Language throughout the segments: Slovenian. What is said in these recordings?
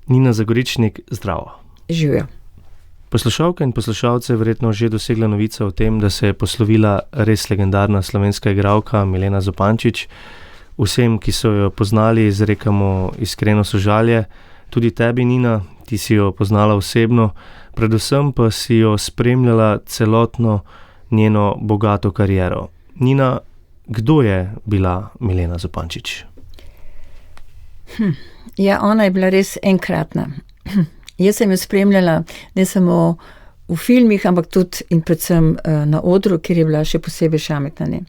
Nina Zagoričnik, zdravo. Živijo. Poslušalke in poslušalce je verjetno že dosegla novica o tem, da se je poslovila res legendarna slovenska igralka Milena Zupančič. Vsem, ki so jo poznali, izrekamo iskreno sožalje. Tudi tebi, Nina, ti si jo poznala osebno, predvsem pa si jo spremljala celotno njeno bogato kariero. Nina, kdo je bila Milena Zupančič? Ja, ona je bila res enkratna. Jaz sem jo spremljala ne samo v filmih, ampak tudi in predvsem na odru, kjer je bila še posebej šametna. Ne.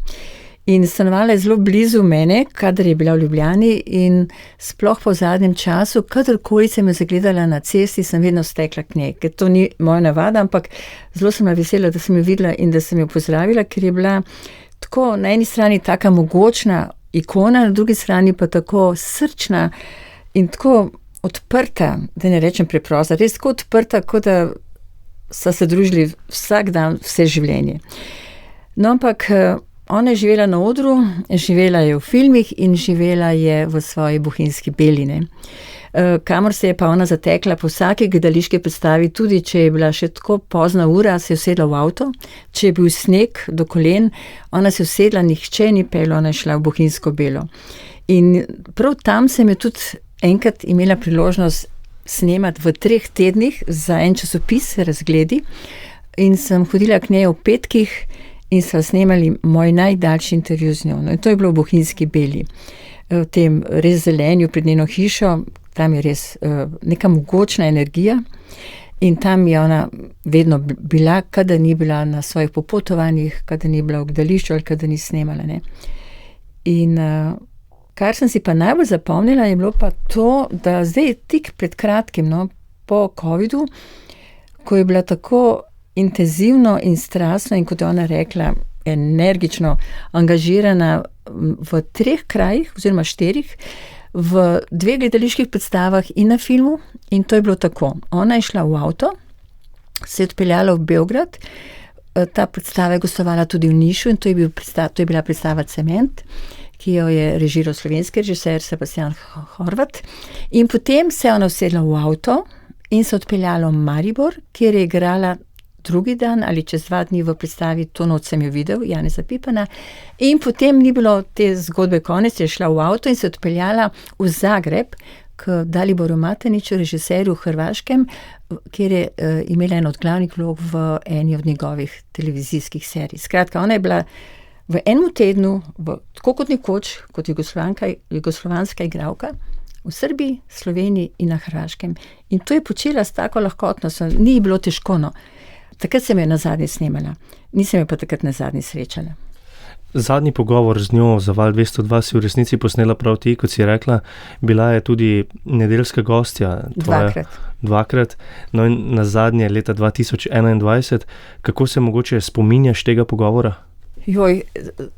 In stanovala je zelo blizu mene, kadar je bila v Ljubljani, in sploh po zadnjem času, kadarkoli sem jo zagledala na cesti, sem vedno stekla k njej, ker to ni moja navada, ampak zelo sem bila vesela, da sem jo videla in da sem jo pozdravila, ker je bila tako na eni strani taka mogočna ikona, na drugi strani pa tako srčna in tako odprta, da ne rečem preprosta, res tako odprta, kot da so se družili vsak dan, vse življenje. No, ampak ona je živela na odru, živela je v filmih in živela je v svoji Bohinjski Beli. Kamor se je pa ona zatekla po vsaki gledališki predstavi, tudi če je bila še tako pozna ura, se je usedla v avto, če je bil sneg do kolen, ona se je usedla, nihče ni pel, ona je šla v Bohinjsko Belo. In prav tam sem jo tudi enkrat imela priložnost snemati v 3 tednih za en časopis, Razgledi, in sem hodila k njej v petkih in sva snemali moj najdaljši intervju z njo. No, in to je bilo v Bohinjski Beli, v tem res zelenju pred njeno hišo, tam je res neka mogočna energija in tam je ona vedno bila, kadar ni bila na svojih popotovanjih, kadar ni bila v gledališču ali kadar ni snemala. Ne. In kar sem si pa najbolj zapomnila, je bilo pa to, da zdaj tik pred kratkim, no, po covidu, ko je bila tako intenzivno in strastno in, kot je ona rekla, energično angažirana v 3 krajih oziroma 4, v 2 gledaliških predstavah in na filmu, in to je bilo tako. Ona je šla v avto, se je odpeljala v Beograd, ta predstava je gostovala tudi v Nišu in to je bila predstava Cement, ki jo je režiral slovenski režiser Sebastian Horvat. In potem se je ona usedla v avto in se odpeljala v Maribor, kjer je igrala drugi dan ali čez 2 dni v predstavi To noč sem jo videl, Janeza Pipana. In potem ni bilo te zgodbe konec, je šla v avto in se odpeljala v Zagreb k Daliboru Mataniču, režiserju v Hrvaškem, kjer je imela en od glavnih vlog v eni od njegovih televizijskih serij. Skratka, ona je bila v enem tednu, tako kot nekoč, kot jugoslovanska igralka, v Srbiji, Sloveniji in na Hrvaškem. In to je počela s tako lahkotnostjo, ni bilo težko. No. Takrat sem jo nazadnje snemala, nisem jo pa takrat nazadnje srečala. Zadnji pogovor z njo za Val 202 si v resnici posnela prav ti, kot si rekla, bila je tudi nedeljska gostja. Dvakrat. No in nazadnje leta 2021, kako se mogoče spominjaš tega pogovora? Joj,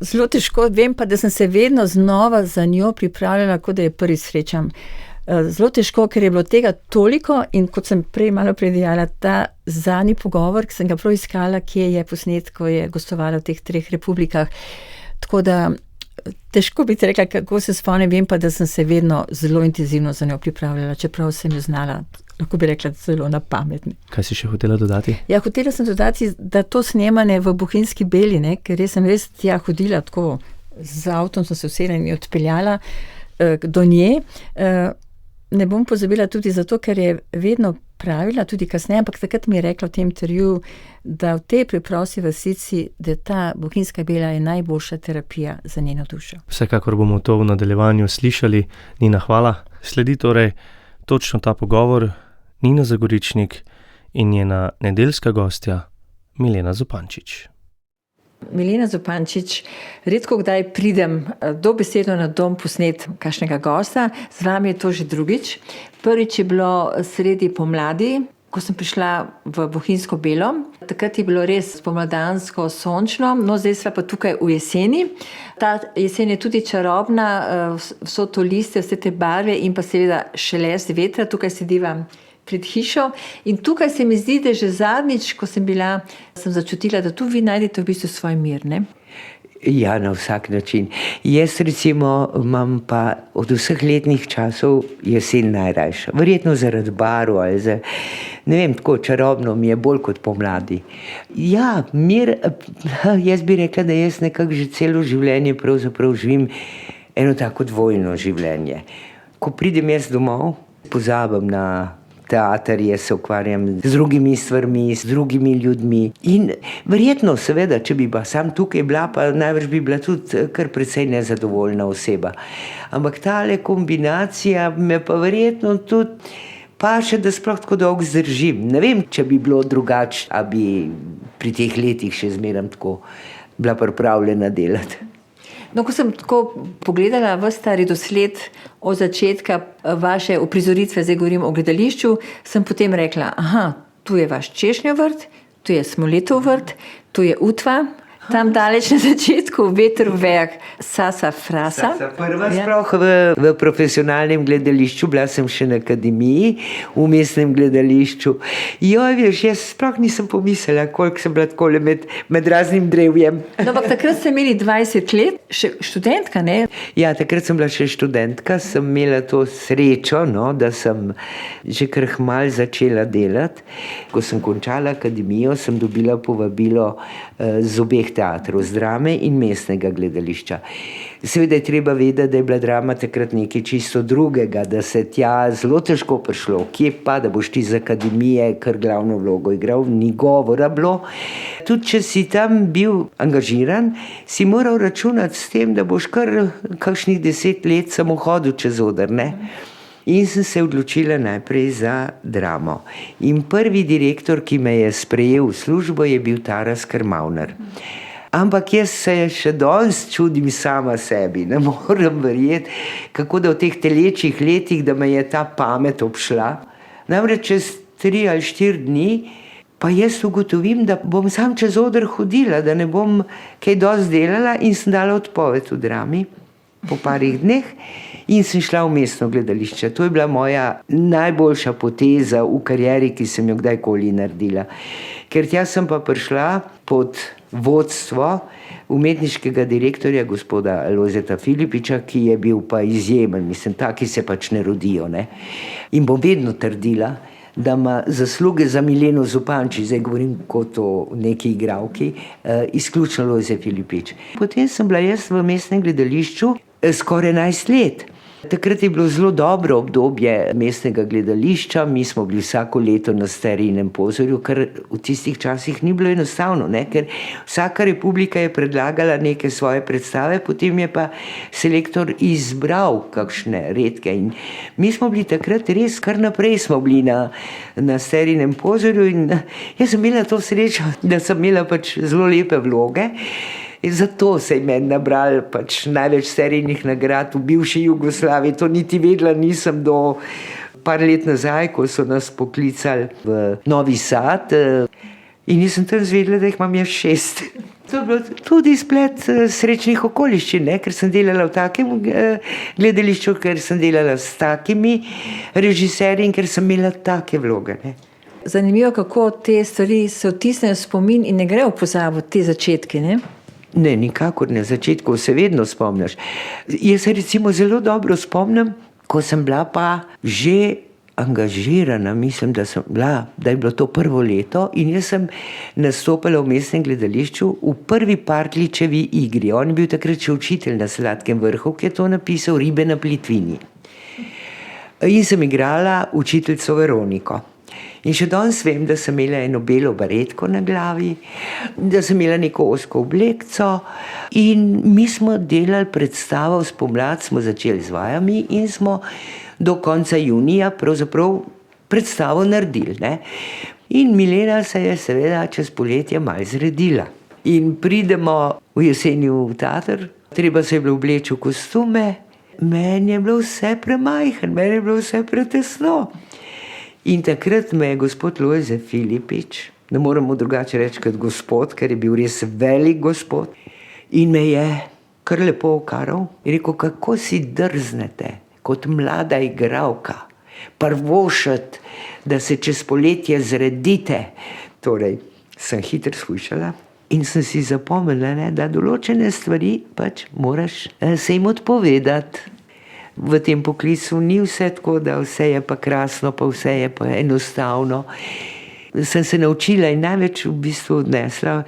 zelo težko, vem pa, da sem se vedno znova za njo pripravljala, kot da je prvi srečam. Zelo težko, ker je bilo tega toliko in kot sem prej malo predejala, ta zadnji pogovor, ki sem ga prav iskala, kje je posnet, ko je gostovala v teh 3 republikah. Tako da težko bi ti rekla, kako se spomnim, vem pa, da sem se vedno zelo intenzivno za njo pripravljala, čeprav sem jo znala, lahko bi rekla, zelo na pametni. Kaj si še hotela dodati? Ja, hotela sem dodati, da to snemanje v Bohinjski Beli, ne, ker sem res tja hodila tako, z avtom sem se usedla in odpeljala do nje. Ne bom pozabila tudi zato, ker je vedno pravila, tudi kasneje, ampak takrat mi je rekla v tem intervjuju, da v tej preprosti vasici, da ta Bohinjska Bela je najboljša terapija za njeno dušo. Vsekakor bomo to v nadaljevanju slišali. Nina, hvala. Sledi torej točno ta pogovor. Nina Zagoričnik in njena nedeljska gostja Milena Zupančič. Milena Zupančič, redko kdaj pridem dobesedno na dom posnet kakšnega gosta, z vami je to že drugič. Prvič je bilo sredi pomladi, ko sem prišla v Bohinjsko Belo. Takrat je bilo res spomladansko sončno, no zdaj sva pa tukaj v jeseni. Ta jesen je tudi čarobna, vso to liste, vse te barve in pa seveda šelest vetra, tukaj sediva pred hišo. In tukaj se mi zdi, da že zadnjič, ko sem bila, sem začutila, da tu vi najdete v bistvu svoj mir, ne? Ja, na vsak način. Jaz recimo imam pa od vseh letnih časov jesen najrajša. Verjetno zaradi barv ali ne vem, tako čarobno mi je bolj kot pomladi. Ja, mir, jaz bi rekla, da jaz nekako že celo življenje pravzaprav živim eno tako dvojno življenje. Ko pridem jaz domov, pozabim na teater, jaz se ukvarjam z drugimi stvarmi, z drugimi ljudmi. In verjetno, seveda, če bi pa sam tukaj bila, pa najbrž bi bila tudi kar precej nezadovoljna oseba. Ampak tale kombinacija me pa verjetno tudi paše, da sploh tako dolgo zdržim. Ne vem, če bi bilo drugače, a bi pri teh letih še zmeraj tako bila pripravljena delati. No, ko sem tako pogledala ves ta redosled od začetka vaše uprizoritve, zdaj govorim o gledališču, sem potem rekla, tu je vaš češnjev vrt, tu je smoletov vrt, tu je Utva, tam daleč na začetku Veter v vejah Sasa Frasa. Prva sploh v profesionalnem gledališču, bila sem še na akademiji, v mestnem gledališču. Veš, jaz sploh nisem pomislila, koliko sem bila takole med raznim drevjem. No, ampak takrat ste imeli 20 let, še študentka, ne? Ja, takrat sem bila še študentka, sem imela to srečo, da sem že kar kmalu začela delati. Ko sem končala akademijo, sem dobila povabilo z obeh teatrov, z Drame in mestnega gledališča. Seveda je treba vedeti, da je bila Drama takrat nekaj čisto drugega, da se tja zelo težko prišlo. Kje pa, da boš ti z akademije kar glavno vlogo igral, ni govora bilo. Tudi če si tam bil angažiran, si moral računati s tem, da boš kar kakšnih 10 let samo hodil čez oder, ne? In sem se odločila najprej za Dramo. In prvi direktor, ki me je sprejel v službo, je bil Taras Krmavner. Ampak jaz se še danes čudim sama sebi, ne morem verjeti, kako da v teh telečih letih, da me je ta pamet obšla. Namreč čez 3 ali 4 dni pa jaz ugotovim, da bom sam čez oder hodila, da ne bom kaj dosti delala in sem dala odpoved v Drami po parih dneh in sem šla v mestno gledališče. To je bila moja najboljša poteza v karieri, ki sem jo kdajkoli naredila. Ker tja sem pa prišla pod vodstvo umetniškega direktorja gospoda Lojzeta Filipiča, ki je bil pa izjemen, taki se pač ne rodijo, ne. In bom vedno trdila, da ima zasluge za Mileno Zupančič, zdaj govorim kot o neki igralki, izključno Lojze Filipič. Potem sem bila jaz v mestnem gledališču skoraj 11 let. Takrat je bilo zelo dobro obdobje mestnega gledališča, mi smo bili vsako leto na Starijinem pozorju, kar v tistih časih ni bilo enostavno, ne? Ker vsaka republika je predlagala neke svoje predstave, potem je pa selektor izbral kakšne redke. In mi smo bili takrat res, kar naprej smo bili na Starijinem pozorju in jaz sem imela to srečo, da sem imela pač zelo lepe vloge. In zato se je meni nabrali pač največ serijnih nagrad v bivši Jugoslaviji. To niti vedela nisem do par let nazaj, ko so nas poklicali v Novi Sad. In nisem tam zvedela, da jih imam jaz 6. To je bilo tudi splet srečnih okoliščin, ne? Ker sem delala v takem gledališču, ker sem delala s takimi režiserji in ker sem imela take vloge, ne? Zanimivo, kako te stvari se vtisnejo v spomin in ne grejo v pozabo, te začetki, ne? Ne, nikakor ne, začetkov se vedno spomniš. Jaz se recimo zelo dobro spomnim, ko sem bila pa že angažirana, mislim, da je bilo to prvo leto in jaz sem nastopala v mestnem gledališču v prvi Partljičevi igri. On je bil takrat še učitelj na Sladkem vrhu, ki je to napisal, Ribe na plitvini. In sem igrala učiteljico Veroniko. In še danes vem, da sem imela eno belo baretko na glavi, da sem imela neko ozko oblekco in mi smo delali predstavo, spomladi smo začeli z vajami in smo do konca junija pravzaprav predstavo naredili, ne. In Milena se je seveda čez poletje malo zredila. In pridemo v jeseni v teater, treba se je bilo obleči v kostume, meni je bilo vse premajhen, meni je bilo vse pretesno. In takrat me je gospod Lojze Filipič, ne moremo drugače reči kot gospod, ker je bil res velik gospod, in me je kar lepo ukaral in rekel, kako si drznete kot mlada igralka prvošati, da se čez poletje zredite. Torej, sem hitro shujšala In sem si zapomnila, ne, da določene stvari pač moraš se jim odpovedati. V tem poklicu ni vse tako, da vse je pa krasno, pa vse je pa enostavno. Sem se naučila in največ v bistvu odnesla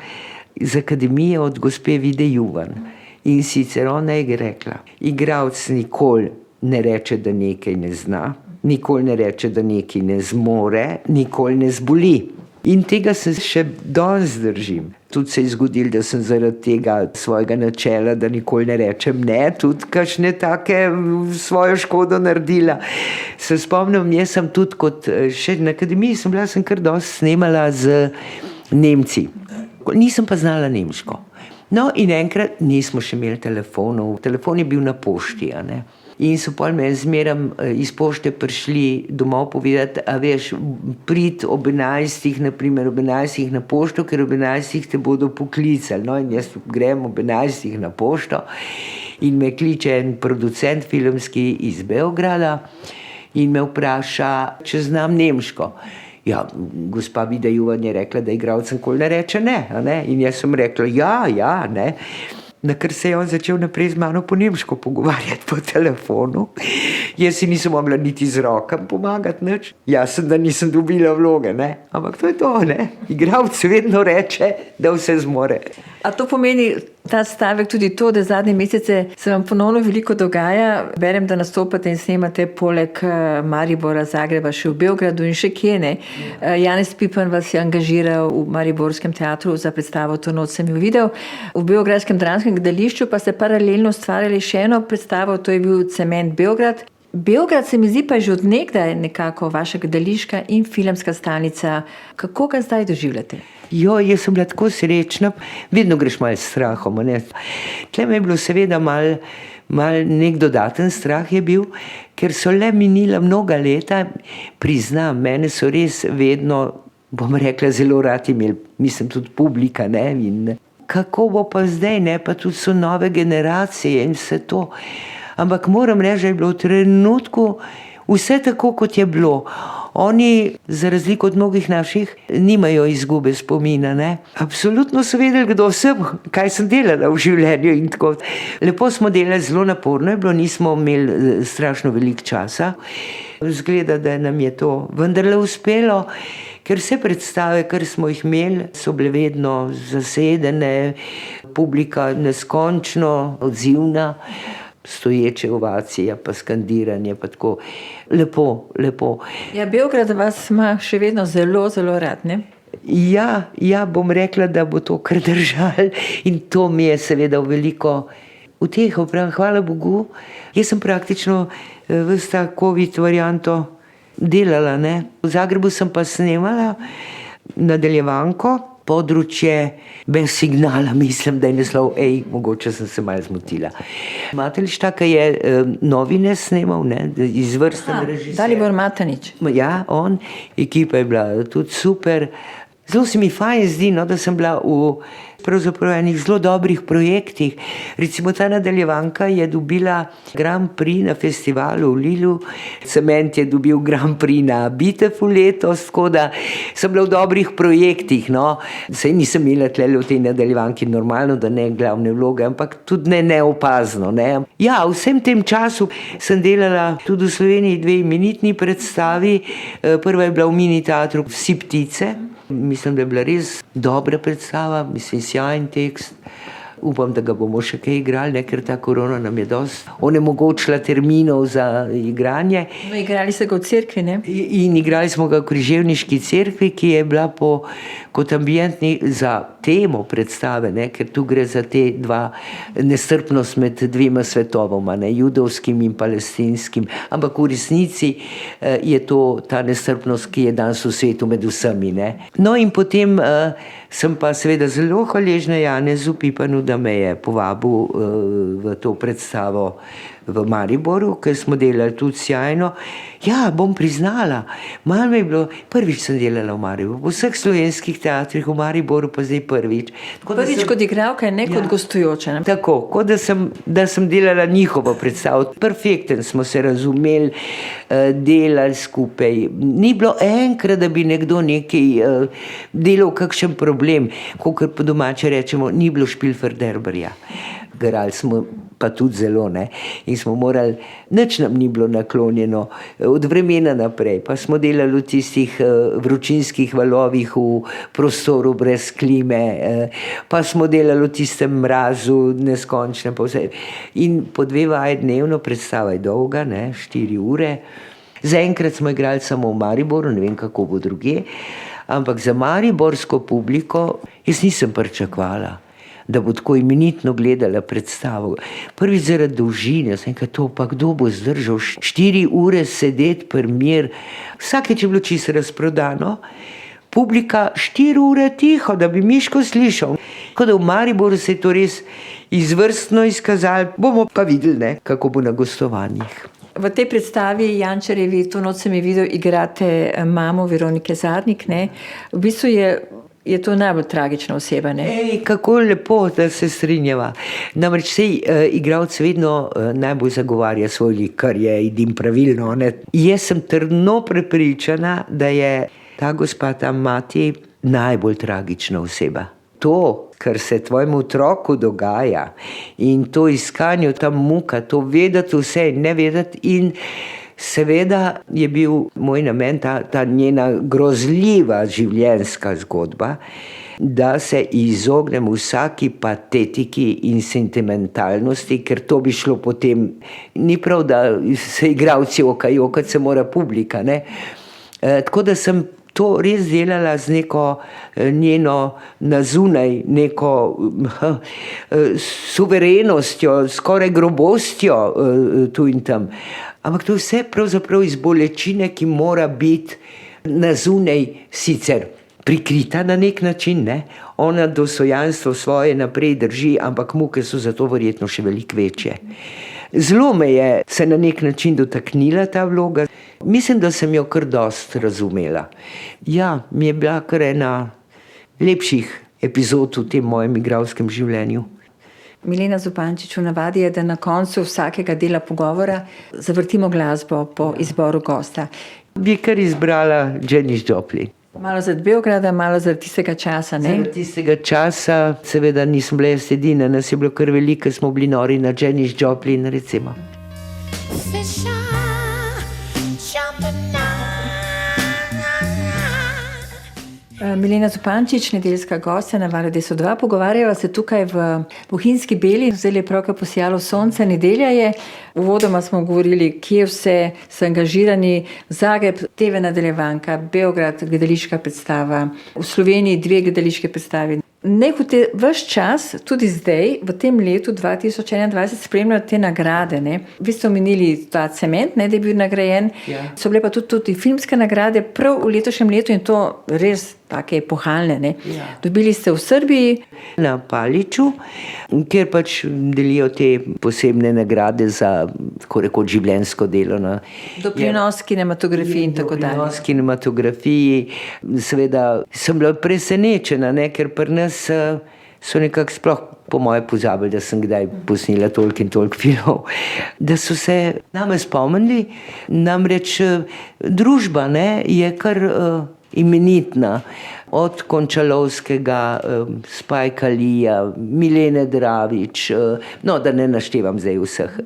iz akademije od gospe Vide Juvan. In sicer ona je rekla, igralec nikoli ne reče, da nekaj ne zna, nikoli ne reče, da nekaj ne zmore, nikoli ne zboli. In tega se še danes držim. Tudi se je zgodilo, da sem zaradi tega svojega načela, da nikoli ne rečem ne, tudi kakšne take svojo škodo naredila. Se spomnim, jaz sem tudi kot še na akademiji sem kar dosti snemala z Nemci. Nisem pa znala nemško. No, in enkrat nismo še imeli telefonov. Telefon je bil na pošti, a ne. In so pol meni zmeram iz pošte prišli domov povedati, a veš, prid ob 11, naprimer ob 11 na pošto, ker ob 11 te bodo poklicali. No, in jaz grem ob 11 na pošto in me kliče en producent filmski iz Beograda in me vpraša, če znam nemško. Ja, gospa Vida Juvan je rekla, da igralcem nikoli ne reče ne, a ne? In jaz sem rekla, ja, ne. Na kar se je on začel naprej z mano po nemško pogovarjati po telefonu. Jaz si nisem mogla niti z rokam pomagati nič. Jasno, da nisem dobila vloge, ne. Ampak to je to, ne. Igralec vedno reče, da vse zmore. A to pomeni ta stavek tudi to, da zadnje mesece se vam ponovno veliko dogaja? Berem, da nastopate in snemate poleg Maribora, Zagreba še v Beogradu in še kje, ne? Janez Pipan vas je angažiral v Mariborskem teatru za predstavo To noč sem jo videl. V beograjskem dramskem gledališču pa ste paralelno ustvarjali še eno predstavo, to je bil Cement Beograd. Beograd se mi zdi pa že od nekdaj nekako vaša gledališka in filmska stalnica. Kako ga zdaj doživljate? Jaz sem bila tako srečna, vedno greš malo s strahom, ne. Tle me je bilo seveda malo nek dodaten strah je bil, ker so le minila mnoga leta, priznam, mene so res vedno, bom rekla, zelo radi imeli, mislim tudi publika, ne, in kako bo pa zdaj, ne, pa tudi so nove generacije in vse to. Ampak moram reči, da je bilo v trenutku vse tako, kot je bilo. Oni, za razliko od mnogih naših, nimajo izgube spomina, ne. Absolutno so vedeli, kdo sem, kaj sem delala v življenju in tako. Lepo smo delali, zelo naporno je bilo, nismo imeli strašno veliko časa. Zgleda, da nam je to vendarle uspelo, ker vse predstave, kar smo jih imeli, so bile vedno zasedene, publika neskončno odzivna, stoječe ovacije, pa skandiranje, pa tako lepo. Ja, Beograd vas ima še vedno zelo, zelo rad, ne? Ja, bom rekla, da bo to kar držalo in to mi je seveda veliko uteho, hvala Bogu. Jaz sem praktično ves ta COVID varianto delala, ne. V Zagrebu sem pa snemala nadaljevanko, područje brez signala, mislim, da je naslov, mogoče sem se malo zmotila. Matelištaka je Novine snemal, ne, izvrsten režiser. Dalibor Matanič. Ja, on, ekipa je bila tudi super. Zelo se mi fajn zdi, no, da sem bila v pravzaprav enih zelo dobrih projektih. Recimo ta nadaljevanka je dobila Grand Prix na festivalu v Lilu, Cement je dobil Grand Prix na Bitefu letos, tako da sem bila v dobrih projektih, no. Saj nisem imela tlele v tej nadaljevanki normalno, da ne glavne vloge, ampak tudi ne neopazno, ne. Ja, v vsem tem času sem delala tudi v Sloveniji 2 imenitni predstavi. Prva je bila v Mini teatru Vsi ptice. Mislim, da je bila res dobra predstava, mislim, sjajen tekst. Upam, da ga bomo še kaj igrali, ne, ker ta korona nam je dosti onemogočila terminov za igranje. No, igrali ste ga v cerkvi, ne? In igrali smo ga v Križevniški cerkvi, ki je bila kot ambientni za temo predstave, ne, ker tu gre za te dva nestrpnost med dvema svetovoma, ne, judovskim in palestinskim, ampak v resnici je to ta nestrpnost, ki je danes v svetu med vsemi, ne. No, in potem sem pa seveda zelo hvaležna Janezu Pipanu, da me je povabil v to predstavo v Mariboru, ker smo delali tudi sjajno. Ja, bom priznala, malo mi je bilo, prvič sem delala v Mariboru, v vseh slovenskih teatrih v Mariboru pa zdaj prvič. Prvič kot igralka, ne kot gostujoča. Ne? Tako, kot da sem delala njihovo predstavo. Perfekten smo se razumeli, delali skupaj. Ni bilo enkrat, da bi nekdo nekaj delal, kakšen problem, kakor po domače rečemo, ni bilo špilferderberja. Garali smo pa tudi zelo, ne. In smo morali, nič nam ni bilo naklonjeno, od vremena naprej. Pa smo delali v tistih vročinskih valovih v prostoru brez klime, pa smo delali v tistem mrazu neskončnem. In po 2 vaji dnevno, predstava je dolga, ne, 4 ure. Zaenkrat smo igrali samo v Mariboru, ne vem, kako bo drugje, ampak za mariborsko publiko jaz nisem pričakovala, da bo tako imenitno gledala predstavo. Prvič zaradi dolžine, sem rekel, to pa kdo bo zdržal 4 ure sedeti pri mir. Vsakeč je bilo čisto razprodano, publika 4 ure tiho, da bi Miško slišal. Tako da v Mariboru se je to res izvrstno izkazalo, bomo pa videli, ne, kako bo na gostovanjih. V tej predstavi Jančarjevi, to noč sem je videl, igrate mamo Veronike Zadnik, ne? V bistvu je to najbolj tragična oseba, ne? Kako lepo, da se strinjava. Namreč igralec vedno najbolj zagovarja svoj lik, kar je edino pravilno, ne? Jaz sem trdno prepričana, da je ta gospa, ta mati, najbolj tragična oseba. To, kar se tvojemu otroku dogaja in to iskanje, ta muka, to vedeti vse in ne vedeti, in seveda je bil moj namen ta njena grozljiva življenjska zgodba, da se izognem vsaki patetiki in sentimentalnosti, ker to bi šlo potem, ni prav, da se igralci okajo, kad se mora publika, ne. Tako da sem to res delala z neko njeno nazunaj, neko suverenostjo, skoraj grobostjo tu in tam. Ampak to vse pravzaprav iz bolečine, ki mora biti nazunaj sicer prikrita na nek način, ne. Ona dostojanstvo svoje naprej drži, ampak muke so zato verjetno še veliko večje. Zelo me je se na nek način dotaknila ta vloga. Mislim, da sem jo kar dosti razumela. Ja, mi je bila kar ena lepših epizod v tem mojem igralskem življenju. Milena Zupančič, v navadi je, da na koncu vsakega dela pogovora zavrtimo glasbo po izboru gosta. Bi kar izbrala Janis Joplin. Malo zaradi Beograda, malo zaradi tistega časa, ne? Zaradi tistega časa, seveda nisem bila jaz edina, nas je bilo kar veliko, smo bili nori na Janis Joplin, recimo. Milena Zupančič, nedeljska gostja na Valu 202, pogovarjava se tukaj v Bohinjski Beli, zdaj je pravkar posijalo sonce, nedelja je. Uvodoma smo govorili, kje vse so angažirani, Zagreb, TV nadaljevanka, Beograd, gledališka predstava, v Sloveniji 2 gledališke predstavi. Nehote ves čas, tudi zdaj, v tem letu 2021, spremljajo te nagrade, ne. Vi ste omenili ta Cement, ne, da je bil nagrajen. Ja. So bile pa tudi filmske nagrade prav v letošnjem letu in to res take epohalne, ne. Ja. Dobili ste v Srbiji. Na Paliču, kjer pač delijo te posebne nagrade za tako rekoč življenjsko delo. Doprinos kinematografiji in tako dalje. Doprinos kinematografiji. Seveda sem bila presenečena, ne, ker pri nas so nekako sploh po moje pozabili, da sem kdaj posnela toliko in toliko filmov, da so se name spomnili, namreč družba, ne, je kar imenitna. Od Končalovskega, Spajka Lija, Milene Dravič, no, da ne naštevam zdaj vseh.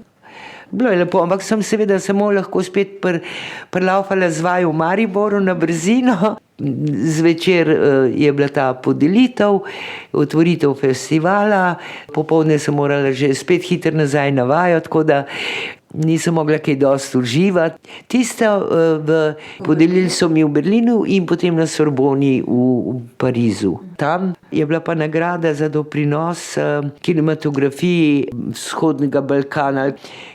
Bilo je lepo, ampak sem seveda samo lahko spet prelaufala z vaj v Mariboru na brzino. Zvečer je bila ta podelitev, otvoritev festivala, popoldne sem morala že spet hitro nazaj na vajo, tako da nisem mogla kaj dosti uživati. Tisto podelili so mi v Berlinu in potem na Sorboni v Parizu. Tam je bila pa nagrada za doprinos kinematografiji vzhodnega Balkana.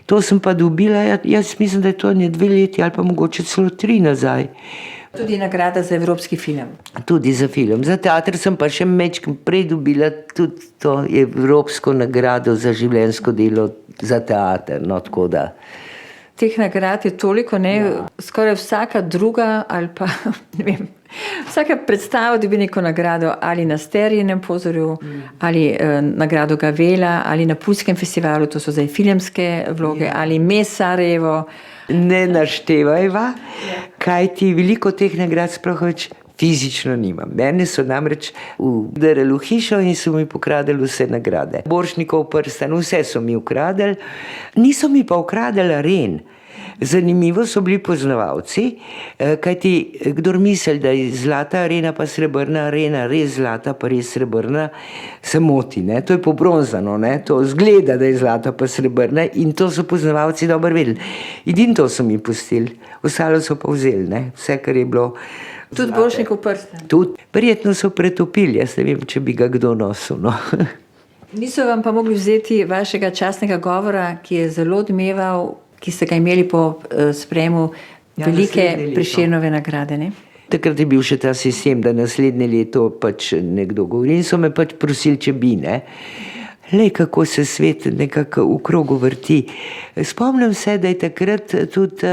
To sem pa dobila, jaz mislim, da je to 2 leti ali pa mogoče celo 3 nazaj. Tudi nagrada za evropski film. Tudi za film. Za teater sem pa še majčkeno prej dobila tudi to evropsko nagrado za življenjsko delo za teater. No, tako da. Teh nagrad je toliko, ne? Skoraj vsaka druga ali pa, ne vem, vsaka predstava dobi neko nagrado ali na Sterijinem pozorju, ali nagrado Gavela, ali na Puljskem festivalu, to so zdaj filmske vloge, ali Mes Sarajevo. Ne naštevajva, kaj ti veliko teh nagrad sploh več fizično nimam. Mene so namreč vdarili v hišo in so mi pokradili vse nagrade. Borštnikov prstan, vse so mi ukradili, niso mi pa ukradili aren. Zanimivo so bili poznavalci, kajti kdor misli, da je zlata arena pa srebrna arena, res zlata pa res srebrna, se moti, ne? To je pobronzano, ne? To zgleda, da je zlata pa srebrna in to so poznavalci dobro vedeli. Edino to so mi pustili, ostalo so pa vzeli, ne? Vse, kar je bilo. Tudi Borštnikov prstan. Tudi, verjetno so pretopili, jaz ne vem, če bi ga kdo nosil, no. Niso vam pa mogli vzeti vašega častnega govora, ki je zelo odmeval, ki ste ga imeli po sprejemu velike Prešernove nagrade, ne? Takrat je bil še ta sistem, da naslednje leto pač nekdo govori in so me pač prosili, če bi, ne. Lej, kako se svet nekako v krogu vrti. Spomnim se, da je takrat tudi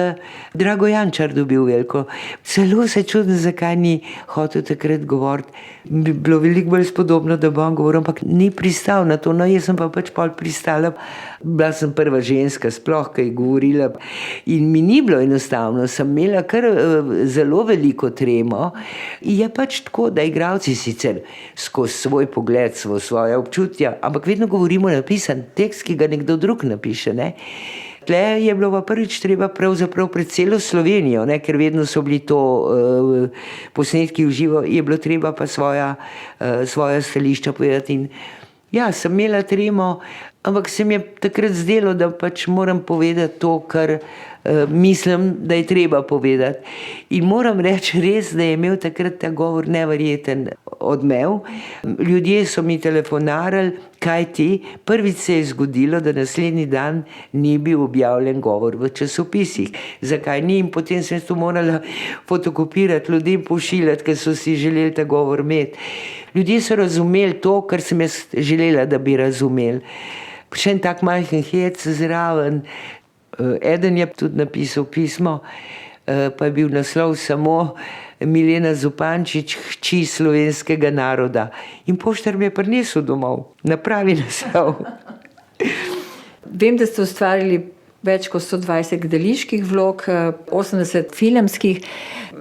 Drago Jančar dobil veliko. Celo se čudim, zakaj ni hotel takrat govoriti. Bi bilo veliko bolj spodobno, da bo on govoril, ampak ni pristal na to. No, jaz sem pa pač pol pristala. Bila sem prva ženska sploh, ki je govorila in mi ni bilo enostavno. Sem imela kar zelo veliko tremo. Je pač tako, da igralci sicer skozi svoj pogled, svoje občutja, ampak vedno govorimo napisan tekst, ki ga nekdo drug napiše, ne. Tle je bilo pa prvič treba pravzaprav pred celo Slovenijo, ne, ker vedno so bili to posnetki v živo, je bilo treba pa svoja stališča povedati in ja, sem imela tremo, ampak se mi je takrat zdelo, da pač moram povedati to, kar mislim, da je treba povedati. In moram reči res, da je imel takrat ta govor neverjeten odmev. Ljudje so mi telefonarili, kajti prvič se je zgodilo, da naslednji dan ni bil objavljen govor v časopisih. Zakaj ni? In potem sem to morala fotokopirati, ljudem pošiljati, ker so si želeli ta govor imeti. Ljudje so razumeli to, kar sem jaz želela, da bi razumeli. Še en tak majhen hec zraven. Eden je tudi napisal pismo, pa je bil naslov samo Milena Zupančič, hči slovenskega naroda. In poštar mi je prinesel domov, na pravi naslov. Vem, da ste ustvarili več kot 120 gledaliških vlog, 80 filmskih.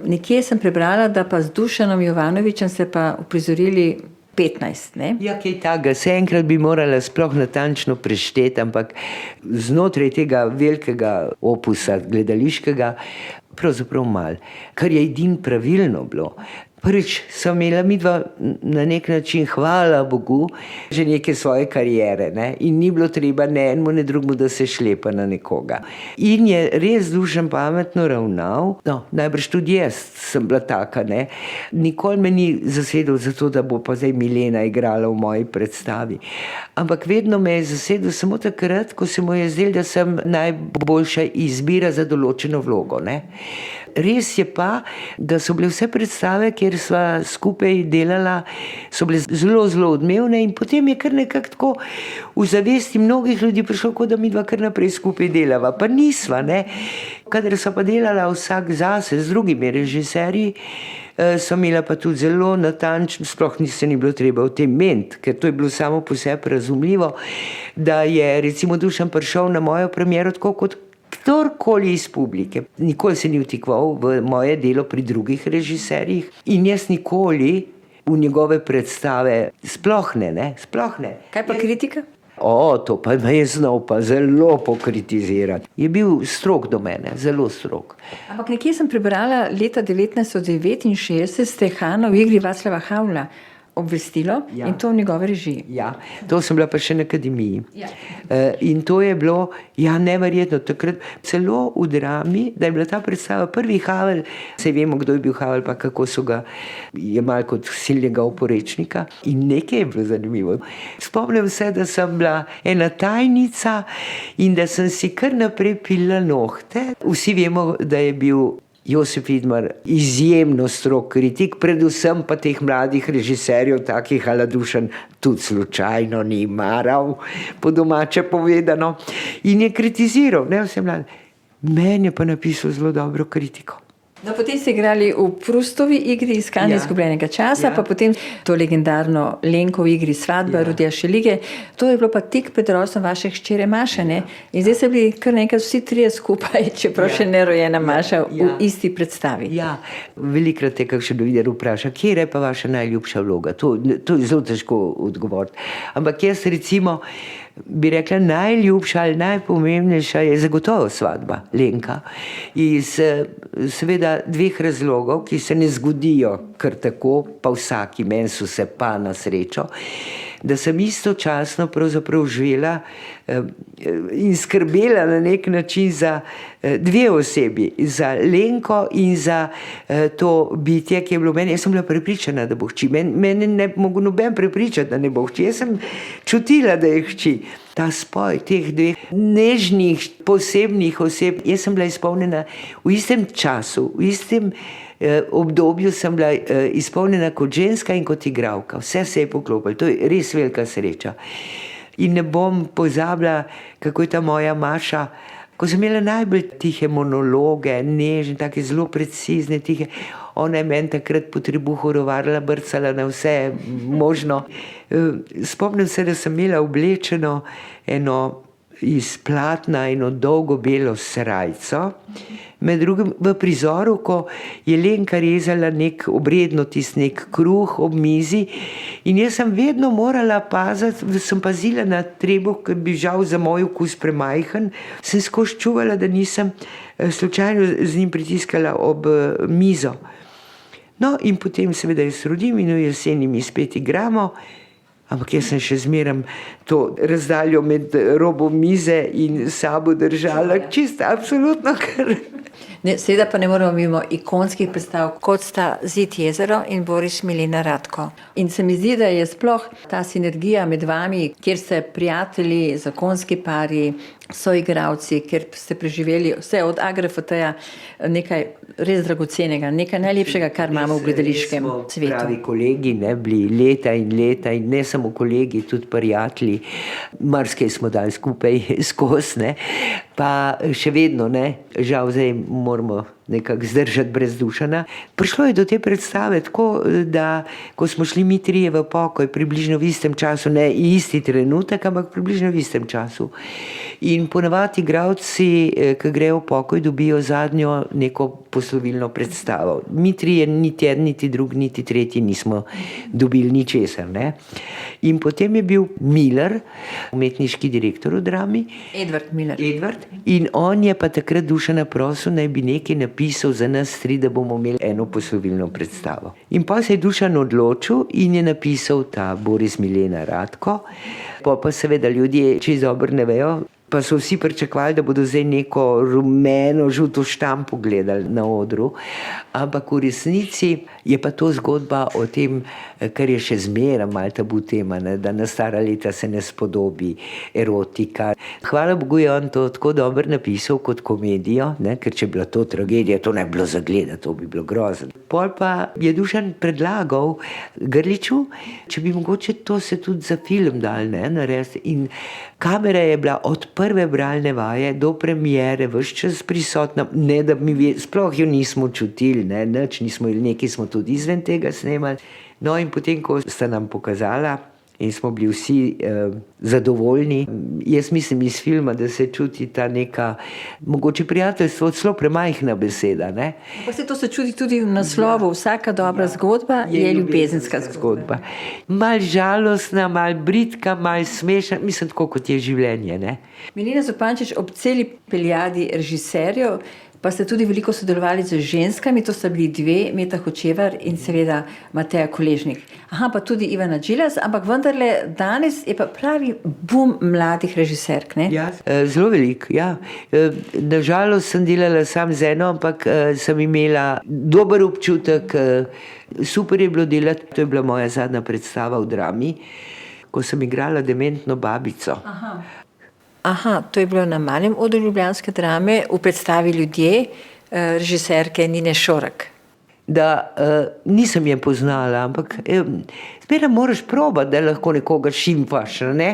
Nekje sem prebrala, da pa z Dušanom Jovanovićem ste pa uprizorili 15, ne? Ja, kaj takega. Se enkrat bi morala sploh natančno prešteti, ampak znotraj tega velikega opusa gledališkega pravzaprav malo. Kar je edino pravilno bilo. Prvič sem imela midva na nek način, hvala Bogu, že neke svoje kariere, ne? In ni bilo treba ne enemu, ne drugemu, da se šlepa na nekoga. In je res Dušan pametno ravnal, no, najbrž tudi jaz sem bila taka, ne? Nikoli me ni zasedel za to, da bo pa zdaj Milena igrala v moji predstavi. Ampak vedno me je zasedel samo takrat, ko se mu je zdelo, da sem najboljša izbira za določeno vlogo, ne? Res je pa, da so bile vse predstave, kjer sva skupaj delala, so bile zelo, zelo odmevne in potem je kar nekako tako v zavesti mnogih ljudi prišlo, kot da midva kar naprej skupaj delava. Pa nisva, ne. Kadar sva pa delala vsak zase z drugimi režiserji, sem imela pa tudi zelo natančno, sploh se ni bilo treba v tem meniti, ker to je bilo samo po sebi razumljivo, da je recimo Dušan prišel na mojo premiero tako kot kdorkoli iz publike. Nikoli se ni vtikval v moje delo pri drugih režiserjih in jaz nikoli v njegove predstave sploh ne. Kaj pa kritika? To pa me je znal pa zelo pokritizirati. Je bil strog do mene, zelo strog. Ampak nekje sem prebrala, leta 1969 ste Hano v igri Václava Havla obvestilo, ja. In to v njegovi režiji. Ja, to sem bila pa še na akademiji. Ja. In to je bilo, ja, neverjetno, takrat celo v drami, da je bila ta predstava prvi Havel, saj vemo, kdo je bil Havel, pa kako so ga jemali kot silnega oporečnika. In nekaj je bilo zanimivo. Spomnim se, da sem bila ena tajnica in da sem si kar naprej pila nohte. Vsi vemo, da je bil Josef Vidmar, izjemno strog kritik, predvsem pa teh mladih režiserjev, takih ala Dušan, tudi slučajno ni maral, po domače povedano, in je kritiziral, ne, vse mlade. Meni je pa napisal zelo dobro kritiko. No, potem ste igrali v Prustovi igri Iskanje izgubljenega časa, pa potem to legendarno Lenko v igri Svadba, Rudija Šelige. To je bilo pa tik pred rojstvom vaše hčere Maše, ne? In zdaj ste bili kar nekaj vsi trije skupaj, čeprav še nerojena Maša v isti predstavi. Ja, velikrat je kakšen novinar vpraša, kje je pa vaša najljubša vloga? To je zelo težko odgovoriti. Ampak jaz recimo bi rekla, najljubša ali najpomembnejša je zagotovo Svadba Lenka. Iz seveda dveh razlogov, ki se ne zgodijo kar tako, pa vsaki, meni so se pa na srečo, da sem istočasno pravzaprav živela in skrbela na nek način za dve osebi, za Lenko in za to bitje, ki je bilo meni. Jaz sem bila prepričana, da bo hči. Mene ne mogo noben prepričati, da ne bo hči. Jaz sem čutila, da je hči. Ta spoj teh dveh nežnih, posebnih oseb, jaz sem bila izpolnjena v istem času, v istem obdobju sem bila izpolnjena kot ženska in kot igralka. Vse se je poklopilo. To je res velika sreča. In ne bom pozabila, kako je ta moja Maša, ko sem imela najbolj tihe monologe, nežne, take zelo precizne, tihe, ona je meni takrat po trebuhu rovarila, brcala na vse možno. Spomnim se, da sem imela oblečeno eno iz platna, eno dolgo belo srajco, med drugim v prizoru, ko je Lenka rezala obredno nek kruh ob mizi, in jaz sem vedno morala paziti, sem pazila na trebuh, ker bi žal za moj okus premajhen, sem skozi čuvala, da nisem slučajno z njim pritiskala ob mizo. No, in potem seveda jaz rodim in v jeseni mi spet igramo, ampak jaz sem še zmeram to razdaljo med robom mize in sabo držala, čisto absolutno, ker... Seveda pa ne moramo mimo ikonskih predstav, kot sta Zid jezero in Boris Milena Ratko. In se mi zdi, da je sploh ta sinergija med vami, kjer ste prijatelji, zakonski pari, soigralci, kjer ste preživeli vse od AGRFT-ja, nekaj res dragocenega, nekaj najlepšega, kar imamo v gledališkem svetu. Pravi kolegi, ne, bili leta in ne samo kolegi, tudi prijatelji, marsikaj smo dali skupaj skozi, ne, pa še vedno, ne, žal zdaj moramo nekako zdržati brez Dušana. Prišlo je do te predstave tako, da ko smo šli mi trije v pokoj, približno v istem času, ne isti trenutek, ampak približno v istem času. In ponavadi igralci, ki grejo v pokoj, dobijo zadnjo neko poslovilno predstavo. Mi trije, niti en, niti drug, niti tretji nismo dobili ničesar, ne. In potem je bil Miller, umetniški direktor v drami. Edvard Miller. In on je pa takrat Dušana prosil, naj bi nekaj napisal za nas tri, da bomo imeli eno poslovilno predstavo. In pa se je Dušan odločil in je napisal ta Boris Milena Ratko. Pa seveda ljudje čisto dobro ne vejo, pa so vsi pričakovali, da bodo zdaj neko rumeno, žuto štampo gledali na odru. Ampak v resnici je pa to zgodba o tem, kar je še zmeraj malo tabu tema, ne, da na stara leta se ne spodobi erotika. Hvala Bogu je on to tako dobro napisal kot komedijo, ne, ker če je bila to tragedija, to ne bi bilo zagledati, to bi bilo grozno. Pol pa je Dušan predlagal Grliču, če bi mogoče to se tudi za film dal, ne, narediti. In kamera je bila od prve bralne vaje do premiere ves čas prisotna, ne da mi sploh jo nismo čutili, ne, nič nismo, nekaj smo tudi izven tega snemali. No, in potem, ko sta nam pokazala in smo bili vsi zadovoljni, jaz mislim iz filma, da se čuti ta neka, mogoče prijateljstvo, celo premajhna beseda, ne. Pa se to se čuti tudi v naslovu, vsaka dobra zgodba je ljubezenska zgodba. Mal žalostna, mal bridka, mal smešna, mislim, tako kot je življenje, ne. Milena Zupančič, ob celi peljadi režiserjev pa ste tudi veliko sodelovali z ženskami, to sta bili dve, Meta Hočevar in seveda Mateja Koležnik. Pa tudi Ivana Džilas, ampak vendarle danes je pa pravi bum mladih režiserk, ne? Ja, zelo veliko, ja. Nažalost sem delala sam z eno, ampak sem imela dober občutek, super je bilo delati, to je bila moja zadnja predstava v drami, ko sem igrala dementno babico. To je bilo na malem odru ljubljanske drame v predstavi Ljudje, režiserke Nine Šorak. Da nisem je poznala, ampak zmeraj moraš probati, da lahko nekoga šimfaš, ne?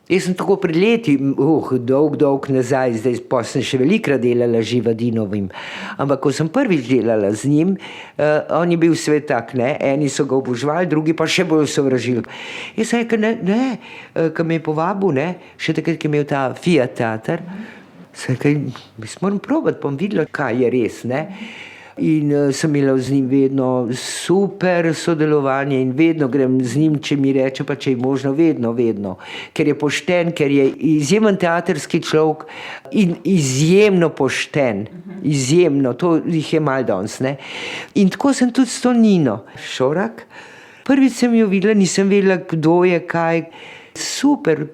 Jaz sem tako pred leti, dolg nazaj, zdaj pa sem še velikrat delala z Živadinovim, ampak ko sem prvič delala z njim, on je bil svet tak, ne, eni so ga obožvali, drugi pa še bolj sovražili. Jaz sem rekel, ne, ko me je povabil, ne, še takrat, ko je imel ta Fiat teater, sem rekel, moram probati, bom videla, kaj je res, ne. In sem imela z njim vedno super sodelovanje in vedno grem z njim, če mi reče, pa če je možno, vedno. Ker je pošten, ker je izjemen teaterski človek in izjemno pošten. Izjemno, to jih je malo danes, ne. In tako sem tudi s to Nino Šorak. Prvič sem jo videla, nisem vedela, kdo je, kaj. Super,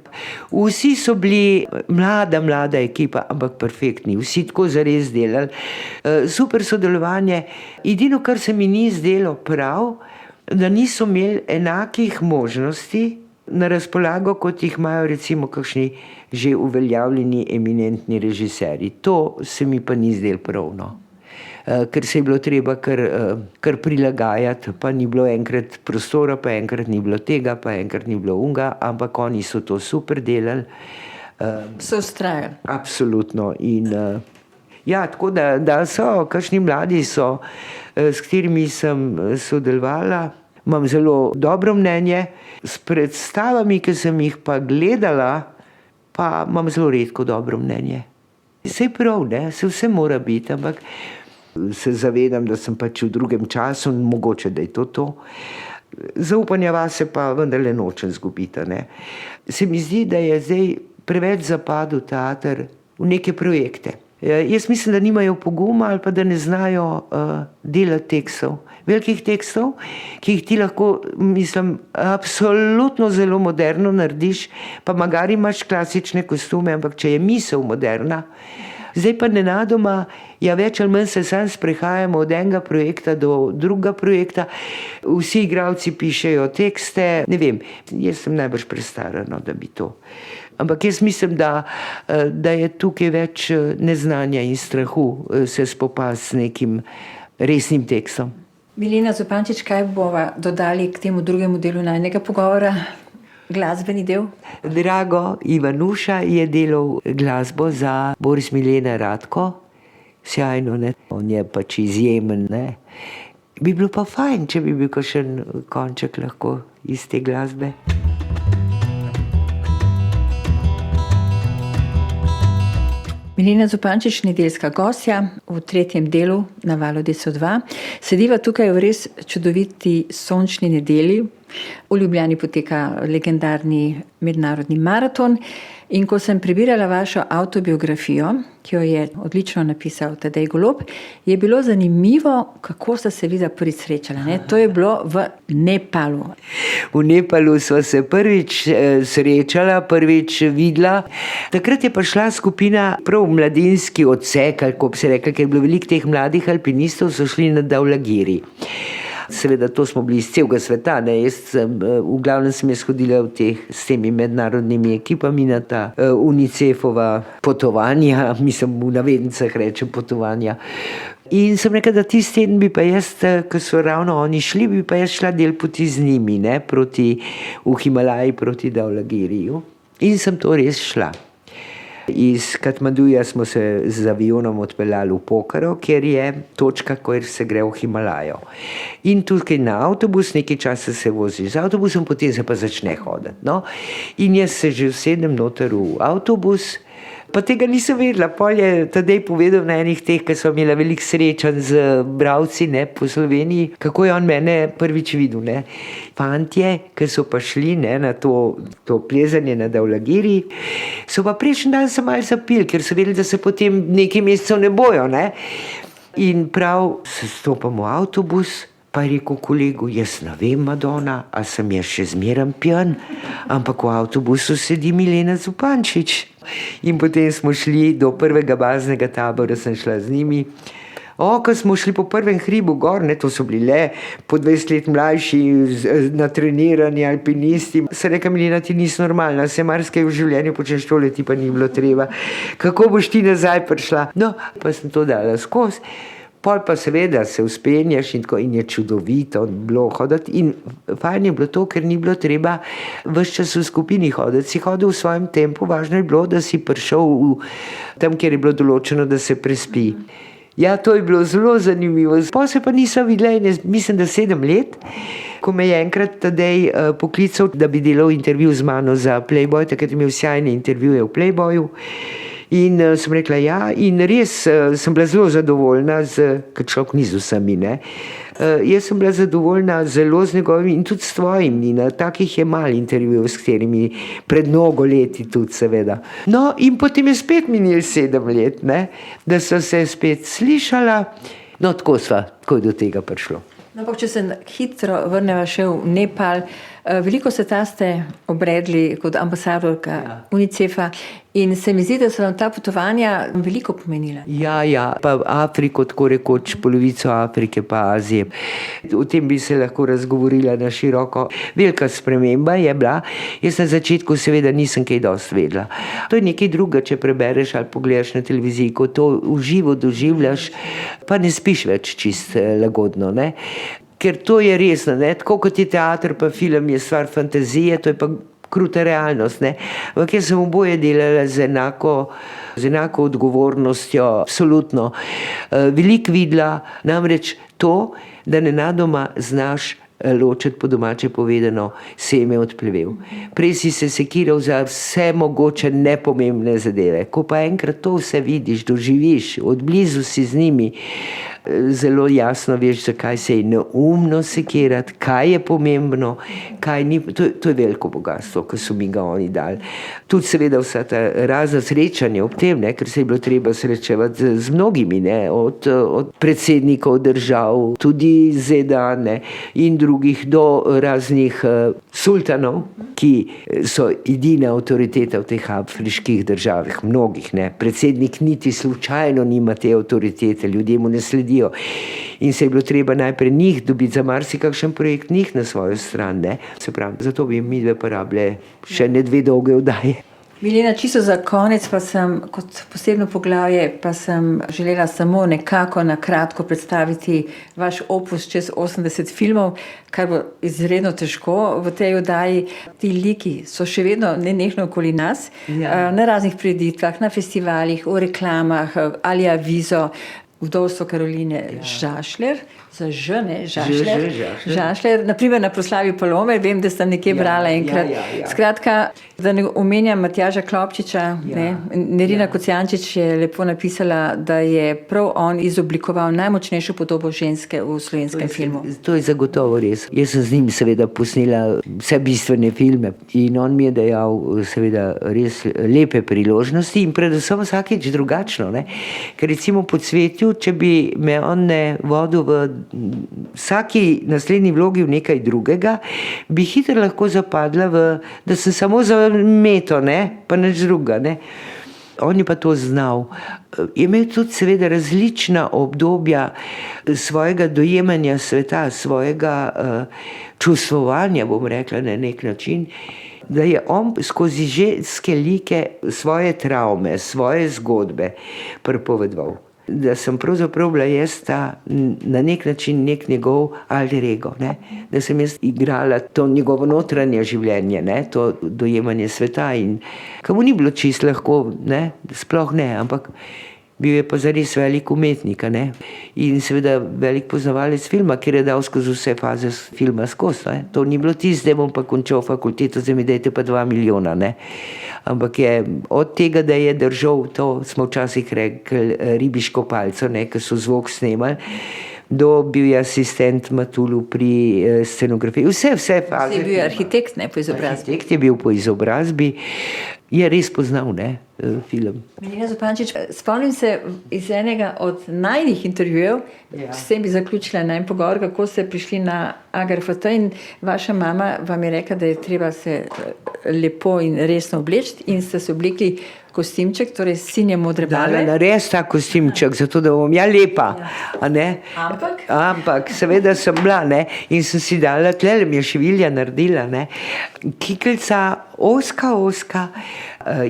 vsi so bili mlada ekipa, ampak perfektni, vsi tako zares delali, super sodelovanje. Edino, kar se mi ni zdelo prav, da niso imeli enakih možnosti na razpolago, kot jih imajo recimo kakšni že uveljavljeni eminentni režiserji. To se mi pa ni zdelo prav, no. Ker se je bilo treba kar prilagajati, pa ni bilo enkrat prostora, pa enkrat ni bilo tega, pa enkrat ni bilo unga, ampak oni so to super delali. So vztrajali. Absolutno. In ja, tako da so, kakšni mladi so, s katerimi sem sodelovala, imam zelo dobro mnenje, s predstavami, ki sem jih pa gledala, pa imam zelo redko dobro mnenje. Saj prav, ne, se vse mora biti, ampak se zavedam, da sem pač v drugem času, mogoče, da je to. Zaupanja vase pa vendarle nočem zgubiti, ne. Se mi zdi, da je zdaj preveč zapadel teater v neke projekte. Jaz mislim, da nimajo poguma ali pa da ne znajo delati tekstov, velikih tekstov, ki jih ti lahko, mislim, absolutno zelo moderno narediš, pa magari imaš klasične kostume, ampak če je misel moderna, zdaj pa nenadoma, ja, več ali manj se sam sprehajamo od enega projekta do drugega projekta, vsi igralci pišejo tekste, ne vem, jaz sem najbrž prestara, no, da bi to. Ampak jaz mislim, da je tukaj več neznanja in strahu se spopasti z nekim resnim tekstom. Milena Zupančič, kaj bova dodali k temu drugemu delu najnega pogovora? Glasbeni del? Drago Ivanuša je delal glasbo za Boris Milena Ratko. Sjajno, ne? On je pač izjemen, ne? Bi bilo pa fajn, če bi bil kakšen konček lahko iz te glasbe. Milena Zupančič, nedeljska gostja v tretjem delu na Valu DSO2. Sediva tukaj v res čudoviti sončni nedelji. V Ljubljani poteka legendarni mednarodni maraton. In ko sem prebirala vašo avtobiografijo, ki jo je odlično napisal Tadej Golob, je bilo zanimivo, kako sta se vidva prvič srečala, ne? To je bilo v Nepalu. V Nepalu sva se prvič srečala, prvič videla. Takrat je pa šla skupina, prav mladinski odsek, ali kako bi se rekla, ker je bilo veliko teh mladih alpinistov, so šli na Daulagiri. Seveda, to smo bili iz celega sveta, ne, v glavnem sem jaz hodila s temi mednarodnimi ekipami na ta UNICEF-ova potovanja, mislim, v navednicah rečem potovanja. In sem rekla, da tisti teden bi pa jaz, ko so ravno oni šli, bi pa jaz šla del poti z njimi, ne, v Himalaji proti Daulagiriju. In sem to res šla. Iz Katmanduja smo se z avionom odpeljali v Pokharo, kjer je točka, kjer se gre v Himalajo. In tukaj na avtobus, nekaj časa se voziš z avtobusom, potem se pa začne hoditi. No? In jaz se že usedem noter v avtobus, pa tega nisem vedela. Pol je Tadej povedal na enih teh, ki so imela veliko srečanj z bralci, ne, po Sloveniji, kako je on mene prvič videl, ne. Fantje, ki so pa šli, ne, na to plezanje na Daulagiri, so pa prejšnji dan se malo zapili, ker so vedeli, da se potem nekaj mesecev ne bojo, ne. In prav se stopamo v avtobus, pa je rekel kolegu, jaz ne vem, Madonna, a sem jaz še zmeraj pijan, ampak v avtobusu sedi Milena Zupančič. In potem smo šli do prvega baznega tabora, sem šla z njimi. Ko smo šli po prvem hribu gor, ne, to so bili le po 20 let mlajši, natrenirani alpinisti. Se reka, Milena, ti nisi normalna, se marsikaj v življenju počneš, tole ti pa ni bilo treba. Kako boš ti nazaj prišla? No, pa sem to dala skozi. Pol pa seveda se vzpenjaš in tako, in je čudovito bilo hoditi. In fajn je bilo to, ker ni bilo treba ves čas v skupini hoditi. Si hodil v svojem tempu, važno je bilo, da si prišel tam, kjer je bilo določeno, da se prespi. Ja, to je bilo zelo zanimivo. Pa se pa nisem videla, mislim, da 7 let, ko me je enkrat Tadej poklical, da bi delal intervju z mano za Playboy, takrat je imel sjajne intervjuje v Playboyu. In sem rekla ja, in res sem bila zelo zadovoljna, ker človek ni z vsemi, ne. Jaz sem bila zadovoljna zelo z njegovimi in tudi s tvojim, Nina. Takih je malo intervjujev, s katerimi pred mnogo leti tudi seveda. No, in potem je spet minilo 7 let, ne, da so se spet slišala. No, tako je do tega prišlo. No, pa če se hitro vrneva še v Nepal, veliko sveta ste obredli kot ambasadorka UNICEF-a in se mi zdi, da so vam ta potovanja veliko pomenila. Ja, pa Afriko, tako rekoč polovico Afrike pa Azije. O tem bi se lahko razgovorila na široko. Velika sprememba je bila. Jaz na začetku seveda nisem kaj dosti vedela. To je nekaj druga, če prebereš ali pogledaš na televiziji, ko to v živo doživljaš, pa ne spiš več čist lagodno, ne. Ker to je resno, ne, tako kot je teater pa film, je stvar fantazije, to je pa kruta realnost, ne. Ampak jaz sem oboje delala z enako odgovornostjo, absolutno. Veliko videla, namreč to, da nenadoma znaš ločiti, po domače povedano, seme od plevel. Prej si se sekiral za vse mogoče nepomembne zadeve. Ko pa enkrat to vse vidiš, doživiš, od blizu si z njimi, zelo jasno veš, zakaj se je neumno sekirati, kaj je pomembno, kaj ni. To je veliko bogatstvo, ki so mi ga oni dali. Tudi seveda vsa ta razna srečanja ob tem, ne, ker se je bilo treba srečevati z mnogimi, ne, od predsednikov držav, tudi ZDA, ne, in drugih do raznih sultanov, ki so edina avtoriteta v teh afriških državah, mnogih, ne. Predsednik niti slučajno nima te avtoritete, ljudje mu ne sledijo. In se je bilo treba najprej njih dobiti za marsikakšen projekt, njih na svojo stran, ne. Se pravi, zato bi midve porabile še ne 2 dolge oddaje. Milena, čisto za konec pa sem kot posebno poglavje pa sem želela samo nekako na kratko predstaviti vaš opus čez 80 filmov, kar bo izredno težko v tej oddaji. Ti liki so še vedno nenehno okoli nas, na raznih prireditvah, na festivalih, v reklamah, ali avizo. Vdovstvo Karoline Žašler, Žašler, naprimer na proslavi Palome, vem, da sem nekje brala enkrat. Skratka, da ne omenjam Matjaža Klopčiča, Nerina Kocijančič je lepo napisala, da je prav on izoblikoval najmočnejšo podobo ženske v slovenskem filmu. To je zagotovo res. Jaz sem z njim seveda posnela vse bistvene filme in on mi je dejal seveda res lepe priložnosti in predvsem vsakič drugačno, ne. Ker recimo po Cvetju, če bi me on ne vodil v vsaki naslednji vlogi v nekaj drugega, bi hitro lahko zapadla da sem samo za meto, ne, pa nič druga, ne. On je pa to znal. Je imel tudi seveda različna obdobja svojega dojemanja sveta, svojega čustvovanja, bom rekla na nek način, da je on skozi ženske like svoje travme, svoje zgodbe pripovedoval. Da sem pravzaprav bila jaz na nek način nek njegov alter ego, ne? Da sem jaz igrala to njegovo notranje življenje, ne? To dojemanje sveta in ka mu ni bilo čisto lahko, ne? Sploh ne, ampak bil je pa zares velik umetnik, ne? In seveda velik poznavalec filma, ker je dal skozi vse faze filma skozi, ne? To ni bilo zdaj bom pa končal fakulteto, zdaj mi dajte pa 2 milijona, ne? Ampak je od tega, da je držal, to smo včasih rekli, ribiško palco, ne, ki so zvok snemali, do bil je asistent Matulu pri scenografiji. Vse faze. Je bil arhitekt, ne, po izobrazbi. Arhitekt je bil po izobrazbi. Je res poznal, ne. film. Milena Zupančič, spomnim se iz enega od najnih intervjujev, s tem bi zaključila najmanj pogovor, kako ste prišli na AGRFT in vaša mama vam je rekla, da je treba se lepo in resno obleči in ste se oblekli kostimček, torej sinje modre barve. Dala res ta kostimček, zato da bom lepa. A ne? Ampak seveda sem bila, ne? In sem si dala, tlele mi je šivilja naredila, ne? Kiklica oska,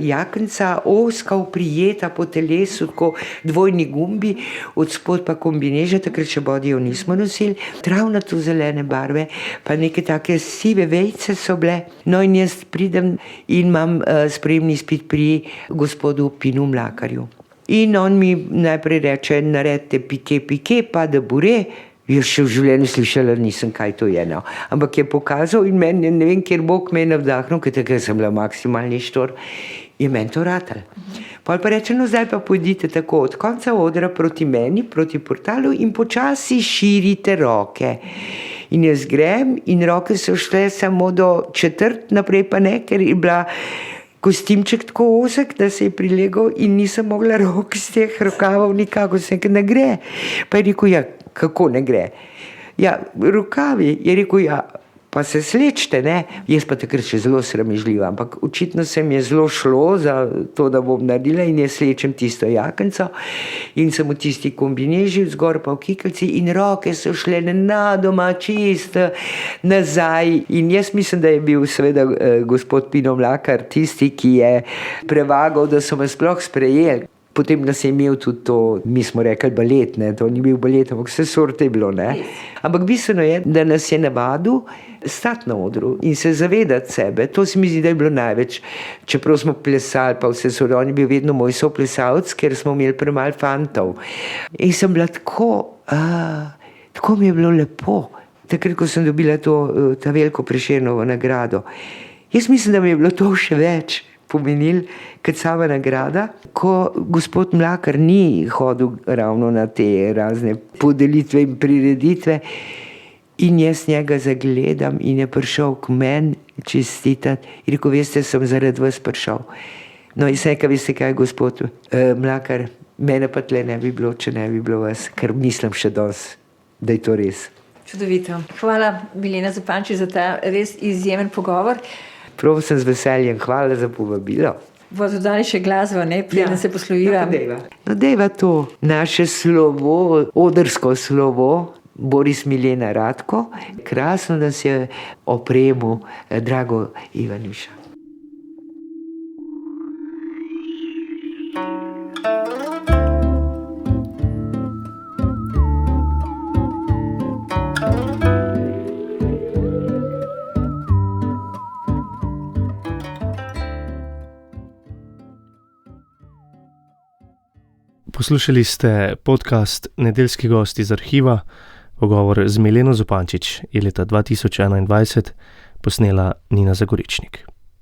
jakenca oska, uprijeta po telesu, tako dvojni gumbi, od spod pa kombineže, takrat še bodijo nismo nosili, travnato zelene barve, pa neke take sive vejce so bile. No in jaz pridem in imam sprejemni izpit pri gospodu Pinu Mlakarju. In on mi najprej reče, naredite pike, pa da bure. Jaz še v življenju slišala nisem, kaj to je. No. Ampak je pokazal in meni, ne vem, kjer Bog me je navdahnil, ker takrat sem bila maksimalni štor, je meni to ratal. Pol pa reče, no zdaj pa pojdite tako od konca odra proti meni, proti portalu in počasi širite roke. In jaz grem in roke so šle samo do četrt, naprej pa ne, ker je bila kostimček tako ozek, da se je prilegal in nisem mogla rok iz teh rokavov nikako, se ne gre. Pa je rekel, ja, kako ne gre? Ja, rokavi, je rekel, ja, pa se slečete, ne? Jaz pa takrat še zelo sramežljiva, ampak očitno se mi je zelo šlo za to, da bom naredila in jaz slečem tisto jakenco in sem v tisti kombineži, zgor pa v kiklici in roke so šle nenadoma čisto nazaj in jaz mislim, da je bil seveda gospod Pino Mlakar tisti, ki je prevagal, da so me sploh sprejeli. Potem nas je imel tudi to, mi smo rekli balet, ne, to ni bil balet, ampak vse sorte je bilo, ne. Ampak bistveno je, da nas je navadil stati na odru in se zavedati sebe, to se mi zdi, da je bilo največ, čeprav smo plesali, pa vse so, on je bil vedno moj soplesalec, ker smo imeli premalo fantov. In sem bila tako mi je bilo lepo, takrat, ko sem dobila ta veliko Prešernovo nagrado. Jaz mislim, da mi je bilo to še več pomenil, kot sama nagrada, ko gospod Mlakar ni hodil ravno na te razne podelitve in prireditve in jaz njega zagledam in je prišel k meni čestitati in rekel, veste, sem zaradi vas prišel. No in veste, kaj, gospod Mlakar, mene pa tle ne bi bilo, če ne bi bilo vas, ker mislim še danes, da je to res. Čudovito. Hvala, Milena Zupančič, za ta res izjemen pogovor. Prav sem z veseljem, hvala za povabilo. Bodo dodali še glasbo, ne? Preden se posloviva. No, dejva to, naše slovo, odrsko slovo, Boris Milena Radko, krasno nas je opremil Drago Ivaniša. Poslušali ste podcast Nedeljski gost iz arhiva. Pogovor z Mileno Zupančič je leta 2021 posnela Nina Zagoričnik.